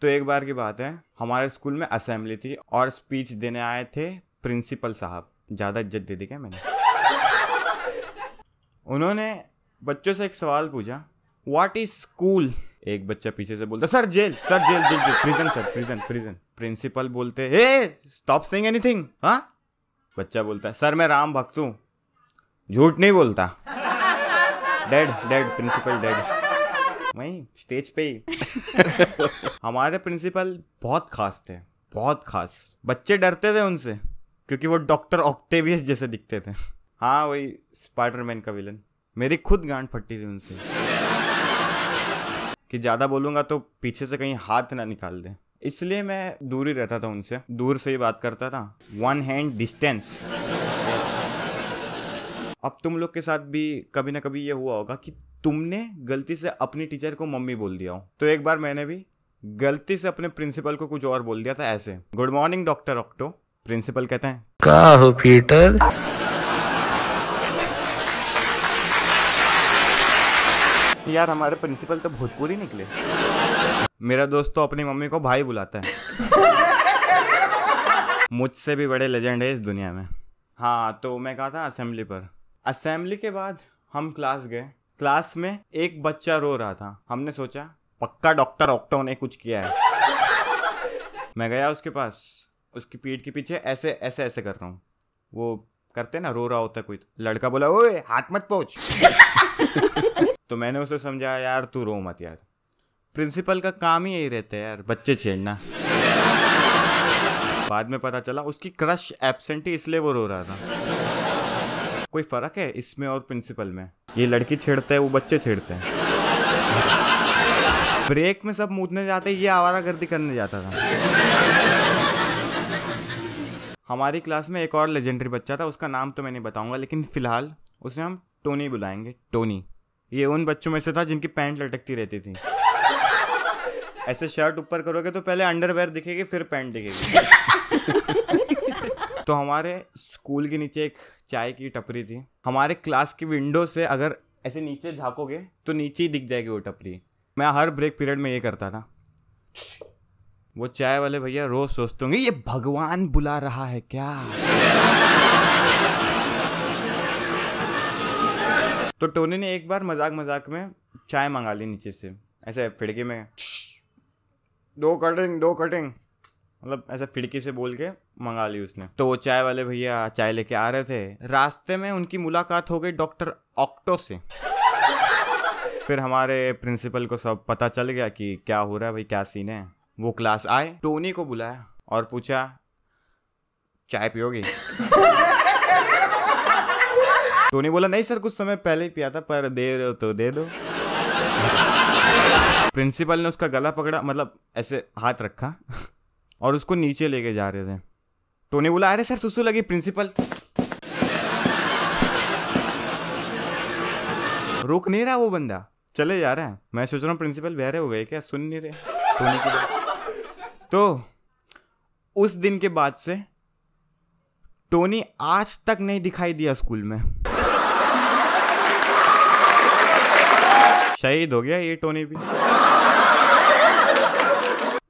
तो एक बार की बात है, हमारे स्कूल में असेंबली थी और स्पीच देने आए थे प्रिंसिपल साहब। ज़्यादा इज्जत दे दी क्या मैंने? उन्होंने बच्चों से एक सवाल पूछा, व्हाट इज स्कूल? एक बच्चा पीछे से बोलता, sir jail, sir jail jail jail, prison sir, prison prison. Principal बोलते, हे स्टॉप सेइंग एनीथिंग। हाँ? बच्चा बोलता है, सर मैं राम भक्त हूँ, झूठ नहीं बोलता। Dead dead, principal dead. वहीं स्टेज पे ही। हमारे प्रिंसिपल बहुत खास थे, बहुत खास। बच्चे डरते थे उनसे क्योंकि वो डॉक्टर ऑक्टेवियस जैसे दिखते थे। हाँ, वही स्पाइडरमैन का विलन। मेरी खुद गांड फटी थी उनसे कि ज़्यादा बोलूँगा तो पीछे से कहीं हाथ ना निकाल दे, इसलिए मैं दूर ही रहता था उनसे, दूर से ही बात करता था, 1 हैंड डिस्टेंस। अब तुम लोग के साथ भी कभी ना कभी ये हुआ होगा कि तुमने गलती से अपनी टीचर को मम्मी बोल दिया हो। तो एक बार मैंने भी गलती से अपने प्रिंसिपल को कुछ और बोल दिया था, ऐसे, गुड मॉर्निंग डॉक्टर ऑक्टो। प्रिंसिपल कहते हैं, का हो पीटर? यार हमारे प्रिंसिपल तो भोजपुरी निकले। मेरा दोस्त तो अपनी मम्मी को भाई बुलाता है। मुझसे भी बड़े लेजेंड है इस दुनिया में। हाँ, तो मैं कहा था असेंबली पर। असेंबली के बाद हम क्लास गए। क्लास में एक बच्चा रो रहा था। हमने सोचा पक्का डॉक्टर ऑक्टो ने कुछ किया है। मैं गया उसके पास, उसकी पीठ के पीछे ऐसे ऐसे ऐसे कर रहा हूँ। वो करते ना, रो रहा होता कोई। लड़का बोला, ओए हाथ मत पहुँच। तो मैंने उसे समझाया, यार तू रो मत यार, प्रिंसिपल का काम ही यही रहता है यार, बच्चे छेड़ना। बाद में पता चला उसकी क्रश एब्सेंट ही, इसलिए वो रो रहा था। कोई फर्क है इसमें और प्रिंसिपल में? ये लड़की छेड़ता है, वो बच्चे छेड़ते हैं। ब्रेक में सब मूतने जाते, ये आवारागर्दी करने जाता था। हमारी क्लास में एक और लेजेंडरी बच्चा था, उसका नाम तो मैं नहीं बताऊंगा, लेकिन फिलहाल उसे हम टोनी बुलाएंगे। टोनी ये उन बच्चों में से था जिनकी पैंट लटकती रहती थी। ऐसे शर्ट ऊपर करोगे तो पहले अंडरवेयर दिखेगी, फिर पैंट दिखेगी। तो हमारे स्कूल के नीचे एक चाय की टपरी थी। हमारे क्लास की विंडो से अगर ऐसे नीचे झांकोगे तो नीचे ही दिख जाएगी वो टपरी। मैं हर ब्रेक पीरियड में ये करता था। वो चाय वाले भैया रोज सोचते होंगे, ये भगवान बुला रहा है क्या? तो टोनी ने एक बार मजाक मजाक में चाय मंगा ली नीचे से, ऐसे खिड़की में, 2 कटिंग, मतलब ऐसे खिड़की से बोल के मंगा ली उसने। तो वो चाय वाले भैया चाय लेके आ रहे थे, रास्ते में उनकी मुलाकात हो गई डॉक्टर ऑक्टो से। फिर हमारे प्रिंसिपल को सब पता चल गया कि क्या हो रहा है भाई, क्या सीन है। वो क्लास आए, टोनी को बुलाया और पूछा, चाय पियोगी? टोनी बोला, नहीं सर, कुछ समय पहले ही पिया था, पर दे रहे हो तो दे दो। प्रिंसिपल ने उसका गला पकड़ा, मतलब ऐसे हाथ रखा और उसको नीचे लेके जा रहे थे। टोनी बोला, अरे सर सुसु लगी। प्रिंसिपल रुक नहीं रहा, वो बंदा चले जा रहा है। मैं सोच रहा हूँ प्रिंसिपल बहरे हो गए क्या, सुन नहीं रहे टोनी की बात। तो उस दिन के बाद से टोनी आज तक नहीं दिखाई दिया स्कूल में। शहीद हो गया ये टोनी भी।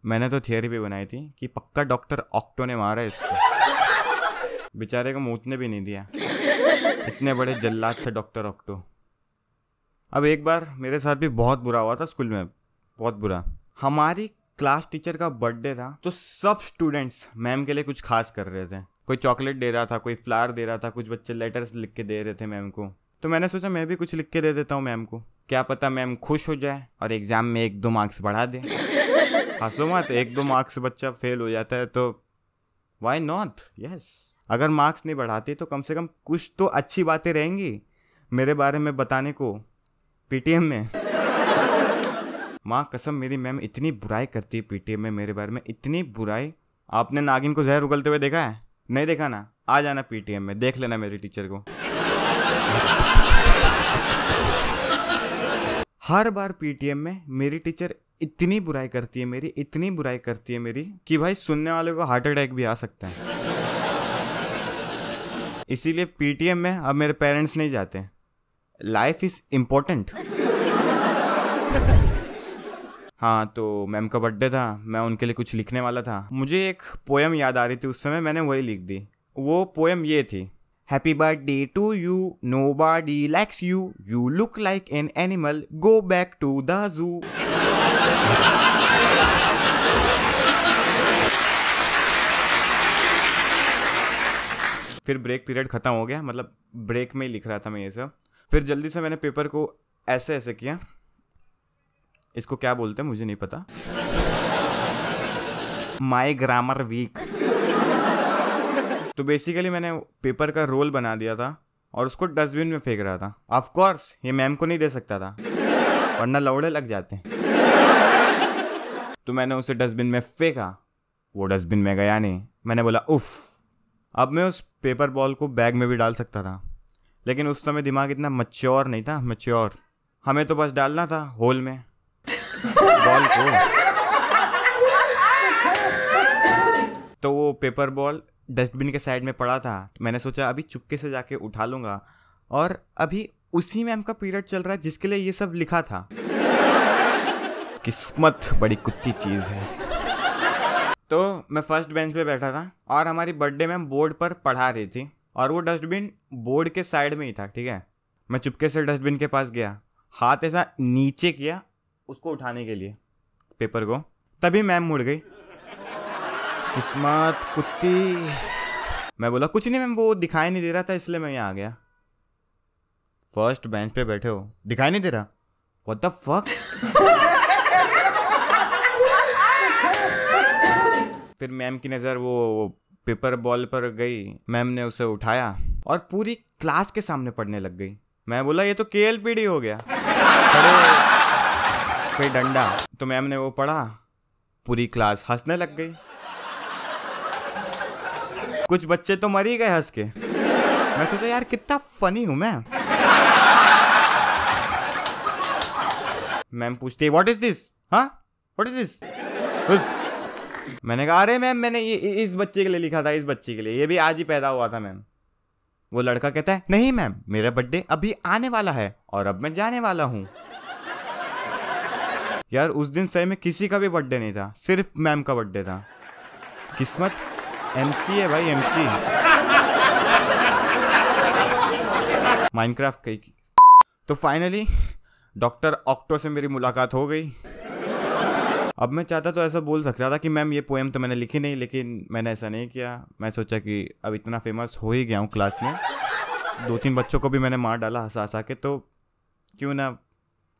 मैंने तो थियरी भी बनाई थी कि पक्का डॉक्टर ऑक्टो ने मारा इसको। बेचारे को मूतने भी नहीं दिया, इतने बड़े जल्लाद थे डॉक्टर ऑक्टो। अब एक बार मेरे साथ भी बहुत बुरा हुआ था स्कूल में, बहुत बुरा। हमारी क्लास टीचर का बर्थडे था, तो सब स्टूडेंट्स मैम के लिए कुछ खास कर रहे थे। कोई चॉकलेट दे रहा था, कोई फ्लावर दे रहा था, कुछ बच्चे लेटर्स लिख के दे रहे थे मैम को। तो मैंने सोचा मैं भी कुछ लिख के दे देता हूँ मैम को, क्या पता मैम खुश हो जाए और एग्जाम में 1-2 मार्क्स बढ़ा दे। हंसो मत, 1-2 मार्क्स बच्चा फेल हो जाता है तो वाई नॉट, यस। अगर मार्क्स नहीं बढ़ाते तो कम से कम कुछ तो अच्छी बातें रहेंगी मेरे बारे में बताने को पीटीएम में। माँ कसम, मेरी मैम इतनी बुराई करती है पीटीएम में मेरे बारे में, इतनी बुराई। आपने नागिन को जहर उगलते हुए देखा है? नहीं देखा ना? आ जाना पीटीएम में, देख लेना मेरी टीचर को। हर बार पीटीएम में मेरी टीचर इतनी बुराई करती है मेरी, इतनी बुराई करती है मेरी कि भाई सुनने वाले को हार्ट अटैक भी आ सकता है। इसीलिए पीटीएम में अब मेरे पेरेंट्स नहीं जाते। Life is important. हाँ, तो मैम का बर्थडे था, मैं उनके लिए कुछ लिखने वाला था। मुझे एक पोयम याद आ रही थी उस समय, मैंने वही लिख दी। वो पोयम ये थी, happy birthday to you, nobody likes you, you look like an animal, go back to the zoo. फिर ब्रेक पीरियड खत्म हो गया, मतलब ब्रेक में ही लिख रहा था मैं ये सब। फिर जल्दी से मैंने पेपर को ऐसे ऐसे किया, इसको क्या बोलते हैं मुझे नहीं पता, माई ग्रामर वीक। तो बेसिकली मैंने पेपर का रोल बना दिया था और उसको डस्टबिन में फेंक रहा था। ऑफ कोर्स ये मैम को नहीं दे सकता था, वरना लौड़े लग जाते। तो मैंने उसे डस्टबिन में फेंका, वो डस्टबिन में गया नहीं। मैंने बोला उफ। अब मैं उस पेपर बॉल को बैग में भी डाल सकता था, लेकिन उस समय दिमाग इतना मैच्योर नहीं था। मैच्योर हमें तो बस डालना था होल में बॉल को। तो वो पेपर बॉल डस्टबिन के साइड में पड़ा था। मैंने सोचा अभी चुपके से जाके उठा लूंगा, और अभी उसी मैम का पीरियड चल रहा है जिसके लिए ये सब लिखा था। किस्मत बड़ी कुत्ती चीज है। तो मैं फर्स्ट बेंच पे बैठा था और हमारी बर्थडे मैम बोर्ड पर पढ़ा रही थी, और वो डस्टबिन बोर्ड के साइड में ही था। ठीक है, मैं चुपके से डस्टबिन के पास गया, हाथ ऐसा नीचे किया उसको उठाने के लिए पेपर को, तभी मैम मुड़ गई। किस्मत कुत्ती। मैं बोला कुछ नहीं मैम, वो दिखाई नहीं दे रहा था इसलिए मैं यहाँ आ गया। फर्स्ट बेंच पे बैठे हो, दिखाई नहीं दे रहा? What the fuck. फिर मैम की नज़र वो पेपर बॉल पर गई, मैम ने उसे उठाया और पूरी क्लास के सामने पढ़ने लग गई। मैं बोला ये तो केएलपीडी हो गया, खड़े पे डंडा। तो मैम ने वो पढ़ा, पूरी क्लास हंसने लग गई। कुछ बच्चे तो मर ही गए हंस के। मैं सोचा यार कितना फनी हूं मैं। मैम पूछती व्हाट इज दिस, हाँ व्हाट इज दिस। मैंने कहा अरे मैम मैंने ये इस बच्चे के लिए लिखा था, इस बच्चे के लिए, ये भी आज ही पैदा हुआ था मैम। वो लड़का कहता है नहीं मैम, मेरा बर्थडे अभी आने वाला है और अब मैं जाने वाला हूँ। यार उस दिन सही में किसी का भी बर्थडे नहीं था, सिर्फ मैम का बर्थडे था। किस्मत एमसी है भाई, एमसी। माइनक्राफ्ट कहीं की। तो फाइनली डॉक्टर ऑक्टो से मेरी मुलाकात हो गई। अब मैं चाहता तो ऐसा बोल सकता था कि मैम ये पोएम तो मैंने लिखी नहीं, लेकिन मैंने ऐसा नहीं किया। मैं सोचा कि अब इतना फेमस हो ही गया हूँ क्लास में, 2-3 बच्चों को भी मैंने मार डाला हंसा हंसा के, तो क्यों ना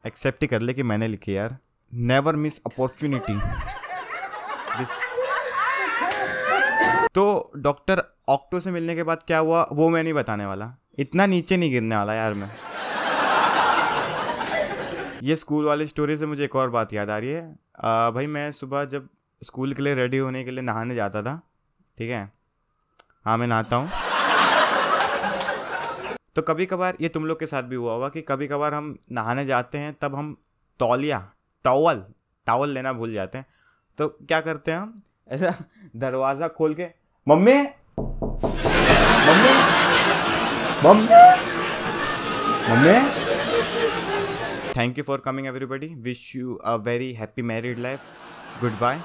एक्सेप्ट ही कर ले कि मैंने लिखी। यार नेवर मिस अपॉर्चुनिटी। तो डॉक्टर ऑक्टो से मिलने के बाद क्या हुआ वो मैं नहीं बताने वाला, इतना नीचे नहीं गिरने वाला यार मैं। ये स्कूल वाली स्टोरी से मुझे एक और बात याद आ रही है। भाई मैं सुबह जब स्कूल के लिए रेडी होने के लिए नहाने जाता था, ठीक है, हाँ मैं नहाता हूँ, तो कभी कभार ये तुम लोग के साथ भी हुआ होगा कि कभी कभार हम नहाने जाते हैं तब हम टॉवल लेना भूल जाते हैं। तो क्या करते हैं हम, ऐसा दरवाज़ा खोल के mummy mummy mummy mummy. Thank you for coming everybody. Wish you a very happy married life. Goodbye.